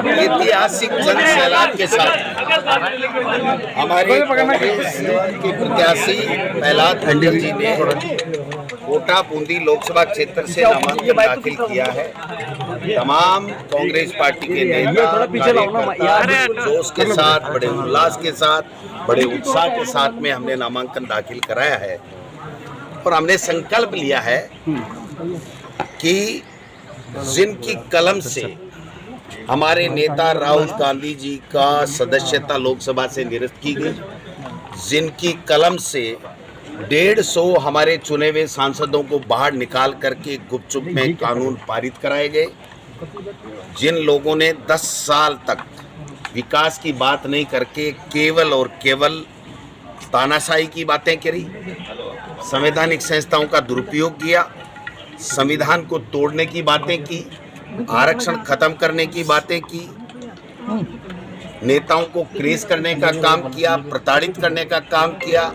ऐतिहासिक जन सैलाब के साथ हमारे कांग्रेस के प्रत्याशी प्रहलाद गुंजल जी ने कोटा बूंदी लोकसभा क्षेत्र से नामांकन दाखिल किया है। तमाम कांग्रेस पार्टी के नेता कार्यकर्ता जोश के साथ, बड़े उल्लास के साथ, बड़े उत्साह के साथ में हमने नामांकन दाखिल कराया है और हमने संकल्प लिया है कि जिनकी कलम से हमारे नेता राहुल गांधी जी का सदस्यता लोकसभा से निरस्त की गई, जिनकी कलम से 150 हमारे चुने हुए सांसदों को बाहर निकाल करके गुपचुप में कानून पारित कराए गए, जिन लोगों ने 10 साल तक विकास की बात नहीं करके केवल और केवल तानाशाही की बातें करी, संवैधानिक संस्थाओं का दुरुपयोग किया, संविधान को तोड़ने की बातें की, आरक्षण खत्म करने की बातें की, नेताओं को क्रेज करने का काम किया, प्रताड़ित करने का काम किया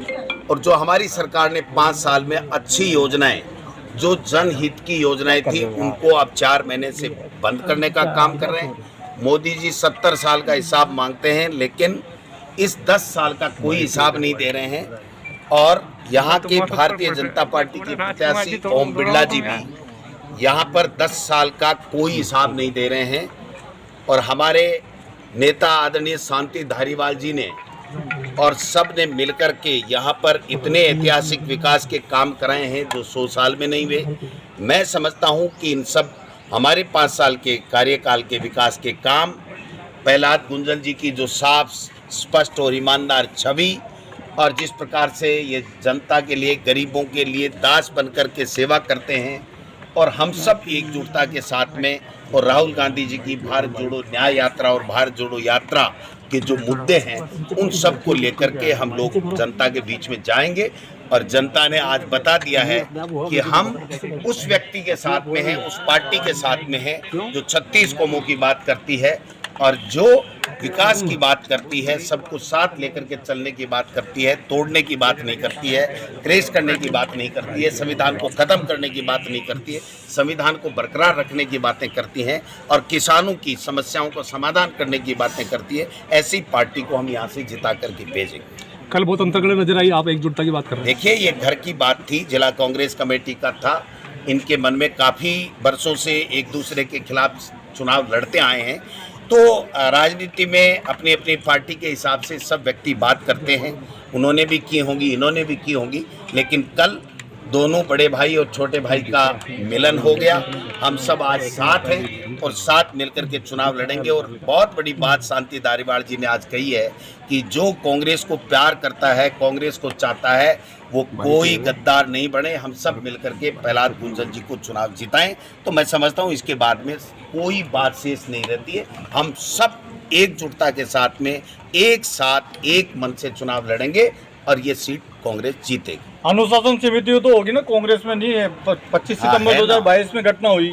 और जो हमारी सरकार ने 5 साल में अच्छी योजनाएं, जो जनहित की योजनाएं थी, उनको अब 4 महीने से बंद करने का काम कर रहे हैं। मोदी जी 70 साल का हिसाब मांगते हैं, लेकिन इस 10 साल का कोई हिसाब नहीं दे रहे हैं। और यहाँ के भारतीय जनता पार्टी के प्रत्याशी ओम बिरला जी भी यहाँ पर 10 साल का कोई हिसाब नहीं दे रहे हैं। और हमारे नेता आदरणीय शांति धारीवाल जी ने और सब ने मिलकर के यहाँ पर इतने ऐतिहासिक विकास के काम कराए हैं जो 100 साल में नहीं हुए। मैं समझता हूँ कि इन सब हमारे 5 साल के कार्यकाल के विकास के काम, प्रहलाद गुंजल जी की जो साफ स्पष्ट और ईमानदार छवि और जिस प्रकार से ये जनता के लिए, गरीबों के लिए दास बनकर के सेवा करते हैं और हम सब एकजुटता के साथ में, और राहुल गांधी जी की भारत जोड़ो न्याय यात्रा और भारत जोड़ो यात्रा के जो मुद्दे हैं उन सब को लेकर के हम लोग जनता के बीच में जाएंगे। और जनता ने आज बता दिया है कि हम उस व्यक्ति के साथ में हैं, उस पार्टी के साथ में हैं जो 36 कौमों की बात करती है और जो विकास की बात करती है, सबको साथ लेकर के चलने की बात करती है, तोड़ने की बात नहीं करती है, क्रेश करने की बात नहीं करती है, संविधान को खत्म करने की बात नहीं करती है, संविधान को बरकरार रखने की बातें करती हैं और किसानों की समस्याओं को समाधान करने की बातें करती है। ऐसी पार्टी को हम यहाँ से जिता करके भेजेंगे। कल बहुत अंतर्गत नजर आई, आप एकजुटता की बात कर रहे हैं। देखिए, ये घर की बात थी, जिला कांग्रेस कमेटी का था। इनके मन में काफ़ी वर्षों से एक दूसरे के खिलाफ चुनाव लड़ते आए हैं, तो राजनीति में अपनी अपनी पार्टी के हिसाब से सब व्यक्ति बात करते हैं। उन्होंने भी की होंगी, इन्होंने भी की होंगी, लेकिन कल दोनों बड़े भाई और छोटे भाई का मिलन हो गया। हम सब आज साथ हैं और साथ मिलकर के चुनाव लड़ेंगे। और बहुत बड़ी बात शांति धारीवाल जी ने आज कही है कि जो कांग्रेस को प्यार करता है, कांग्रेस को चाहता है, वो कोई गद्दार नहीं बने। हम सब मिलकर के प्रहलाद गुंजल जी को चुनाव जिताएं, तो मैं समझता हूँ इसके बाद में कोई बात शेष नहीं रहती है। हम सब एकजुटता के साथ में एक साथ एक मन से चुनाव लड़ेंगे और ये सीट कांग्रेस जीतेगी। अनुशासन समिति तो होगी ना, कांग्रेस में नहीं है। 25 सितंबर 2022 में घटना हुई,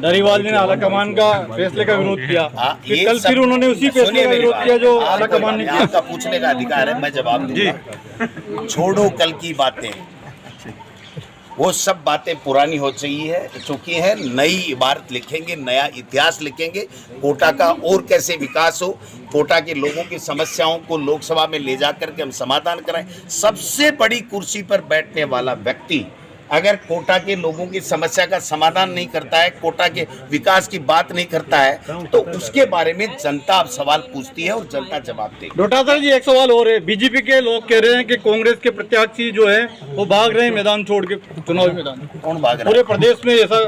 धारीवाल जी ने आलाकमान का फैसले का विरोध किया, कल फिर उन्होंने उसी फैसले का विरोध किया जो आलाकमान ने किया। आपका पूछने का अधिकार है, मैं जवाब दूंगा। छोड़ो कल की बातें, वो सब बातें पुरानी हो चुकी है। नई इबारत लिखेंगे, नया इतिहास लिखेंगे। कोटा का और कैसे विकास हो, कोटा के लोगों की समस्याओं को लोकसभा में ले जाकर के हम समाधान कराएं। सबसे बड़ी कुर्सी पर बैठने वाला व्यक्ति अगर कोटा के लोगों की समस्या का समाधान नहीं करता है, कोटा के विकास की बात नहीं करता है, तो उसके बारे में जनता अब सवाल पूछती है और जनता जवाब देगी। डोटासरा जी, एक सवाल हो रहे हैं। बीजेपी के लोग कह रहे हैं कि कांग्रेस के प्रत्याशी जो है वो भाग रहे हैं मैदान छोड़ के, चुनावी मैदान। कौन भाग रहा है? पूरे प्रदेश में ऐसा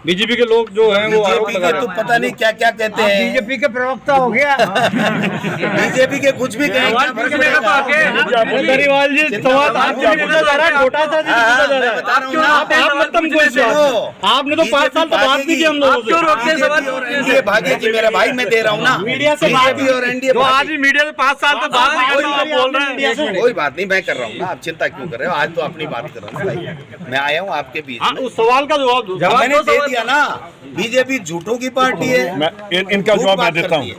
बीजेपी के लोग जो हैं वो आरोप लगा रहे हैं। तो पता नहीं क्या क्या कहते हैं। बीजेपी के प्रवक्ता हो गया। बीजेपी के कुछ भी कहेंगे। धारीवाल जी, सवाल आपसे पूछा जा रहा है, डोटासरा जी पूछा जा रहा है। आपने तो 5 साल तो बात नहीं की हम लोगों से। क्यों रोकते हैं सवाल? ये भागे कि मेरा भाई मैं दे रहा हूँ ना, मीडिया से बीजेपी और एनडीए। तो आज भी मीडिया से 5 साल तो बात नहीं बोल रहे हैं। कोई बात नहीं, मैं कर रहा हूँ ना, आप चिंता क्यों कर रहे हो? आज तो अपनी बात कर रहा हूँ भाई, मैं आया हूँ आपके बीच में। उस सवाल का जवाब मैंने दे दिया ना। बीजेपी झूठों की पार्टी है। मैं इनका जवाब मैं देता हूँ,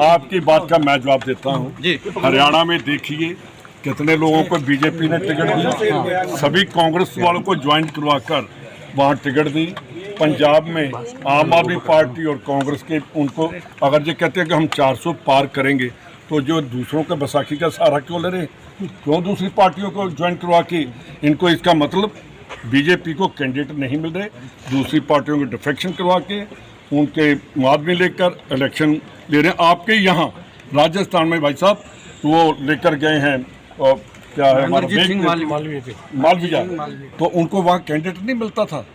आपकी बात का मैं जवाब देता हूँ। हरियाणा में देखिए कितने लोगों को बीजेपी ने टिकट दी, सभी कांग्रेस वालों को ज्वाइन करवाकर वहाँ टिकट दी। पंजाब में आम आदमी पार्टी और कांग्रेस के उनको अगर ये कहते हैं कि हम 400 पार करेंगे तो जो दूसरों का बैसाखी का सहारा क्यों ले रहे हैं? क्यों दूसरी पार्टियों को ज्वाइन करवा के इनको इसका मतलब बीजेपी को कैंडिडेट नहीं मिल रहे, दूसरी पार्टियों को डिफेक्शन करवा के उनके आदमी लेकर इलेक्शन ले रहे हैं। आपके यहाँ राजस्थान में भाई साहब वो लेकर गए हैं और क्या है मालवीय, तो उनको वहाँ कैंडिडेट नहीं मिलता था।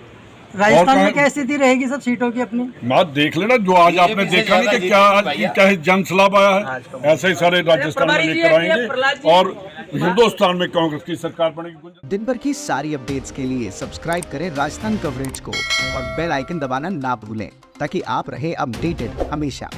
राजस्थान में क्या स्थिति रहेगी सब सीटों की अपनी? बात देख लेना जो आज आपने देखा नहीं कि क्या आज क्या जन सलाब आया है, ऐसे ही सारे राजस्थान में लेकर आएंगे और हिंदुस्तान में कांग्रेस की सरकार बनेगी। दिन भर की सारी अपडेट्स के लिए सब्सक्राइब करें राजस्थान कवरेज को और बेल आइकन दबाना ना भूलें ताकि आप रहे अपडेटेड हमेशा।